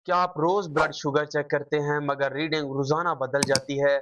क्या आप रोज blood sugar check करते हैं मगर रीडिंग रोजाना बदल जाती है?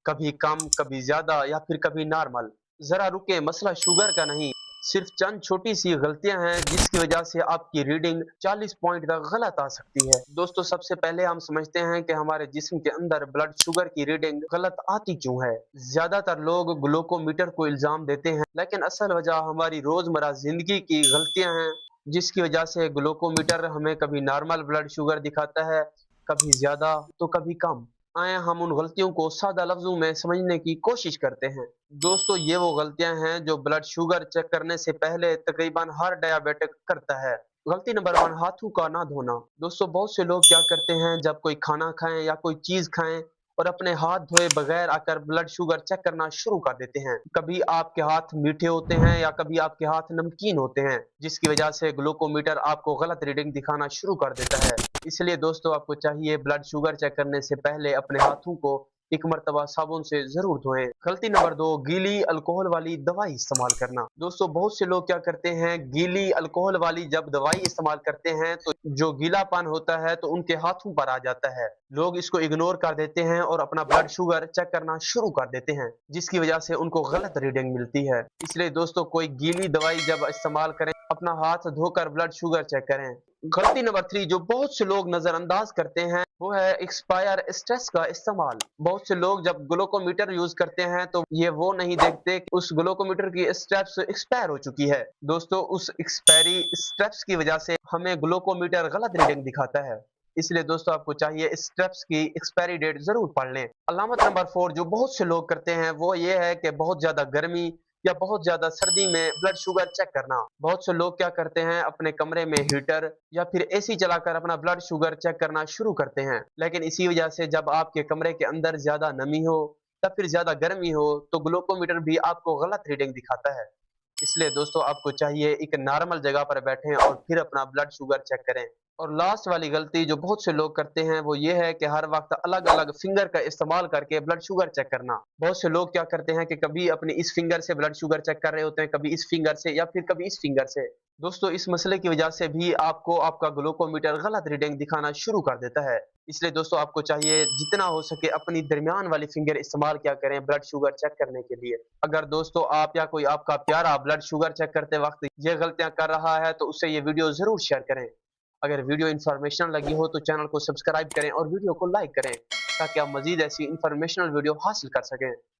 कभी कम, कभी ज्यादा या फिर कभी नॉर्मल? जरा रुके, मसला शुगर का नहीं, सिर्फ चंद छोटी सी गलतियां हैं जिसकी वजह से आपकी रीडिंग 40 पॉइंट तक गलत आ सकती है। दोस्तों, सबसे पहले हम समझते हैं कि हमारे जिस्म के अंदर ब्लड शुगर की रीडिंग गलत आती क्यों है। ज्यादातर लोग ग्लूकोमीटर को इल्जाम देते हैं, लेकिन असल वजह हमारी रोजमर्रा जिंदगी की गलतियां हैं, जिसकी वजह से ग्लूकोमीटर हमें कभी नॉर्मल ब्लड शुगर दिखाता है, कभी ज्यादा तो कभी कम। आए हम उन गलतियों को सादा लफ्जों में समझने की कोशिश करते हैं। दोस्तों, ये वो गलतियां हैं जो ब्लड शुगर चेक करने से पहले तकरीबन हर डायबिटिक करता है। गलती नंबर 1, हाथों का ना धोना। दोस्तों, बहुत से लोग क्या करते हैं, जब कोई खाना खाएं या कोई चीज खाएं और अपने हाथ धोए बगैर आकर ब्लड शुगर चेक करना शुरू कर देते हैं। कभी आपके हाथ मीठे होते हैं या कभी आपके हाथ नमकीन होते हैं, जिसकी वजह से ग्लूकोमीटर आपको गलत रीडिंग दिखाना शुरू कर देता है। इसलिए दोस्तों, आपको चाहिए ब्लड शुगर चेक करने से पहले अपने हाथों को एक मर्तबा साबुन से जरूर धोएं। गलती नंबर 2, गीली अल्कोहल वाली दवाई इस्तेमाल करना। दोस्तों, बहुत से लोग क्या करते हैं, गीली अल्कोहल वाली जब दवाई इस्तेमाल करते हैं तो जो गीलापन होता है तो उनके हाथों पर आ जाता है। लोग इसको इग्नोर कर देते हैं और अपना ब्लड शुगर चेक करना शुरू कर देते हैं, जिसकी वजह से उनको गलत रीडिंग मिलती है। इसलिए दोस्तों, कोई गीली दवाई जब इस्तेमाल करें, अपना हाथ धोकर ब्लड शुगर चेक करें। गलती नंबर 3 जो बहुत से लोग नजरअंदाज करते हैं, वो है एक्सपायर स्ट्रेस का इस्तेमाल। बहुत से लोग जब ग्लूकोमीटर यूज करते हैं तो ये वो नहीं देखते कि उस ग्लूकोमीटर की स्टेप्स एक्सपायर हो चुकी है। दोस्तों, उस एक्सपायरी स्टेप्स की वजह से हमें ग्लूकोमीटर गलत रीडिंग दिखाता है। इसलिए दोस्तों, आपको चाहिए स्टेप्स की एक्सपायरी डेट जरूर पढ़ लें। अलामत नंबर 4 जो बहुत से लोग करते हैं, वो ये है कि बहुत ज्यादा गर्मी या बहुत ज्यादा सर्दी में ब्लड शुगर चेक करना। बहुत से लोग क्या करते हैं, अपने कमरे में हीटर या फिर एसी चलाकर अपना ब्लड शुगर चेक करना शुरू करते हैं, लेकिन इसी वजह से जब आपके कमरे के अंदर ज्यादा नमी हो या फिर ज्यादा गर्मी हो तो ग्लूकोमीटर भी आपको गलत रीडिंग दिखाता है। इसलिए दोस्तों, आपको चाहिए एक नॉर्मल जगह पर बैठें और फिर अपना ब्लड शुगर चेक करें। और लास्ट वाली गलती जो बहुत से लोग करते हैं, वो ये है कि हर वक्त अलग अलग फिंगर का इस्तेमाल करके ब्लड शुगर चेक करना। बहुत से लोग क्या करते हैं कि कभी अपनी इस फिंगर से ब्लड शुगर चेक कर रहे होते हैं, कभी इस फिंगर से या फिर कभी इस फिंगर से। दोस्तों, इस मसले की वजह से भी आपको आपका ग्लूकोमीटर गलत रीडिंग दिखाना शुरू कर देता है। इसलिए दोस्तों, आपको चाहिए जितना हो सके अपनी दरमियान वाली फिंगर इस्तेमाल क्या करें ब्लड शुगर चेक करने के लिए। अगर दोस्तों आप या कोई आपका प्यारा ब्लड शुगर चेक करते वक्त ये गलतियां कर रहा है तो उससे ये वीडियो जरूर शेयर करें। अगर वीडियो इन्फॉर्मेशनल लगी हो तो चैनल को सब्सक्राइब करें और वीडियो को लाइक करें, ताकि आप मजीद ऐसी इन्फॉर्मेशनल वीडियो हासिल कर सकें।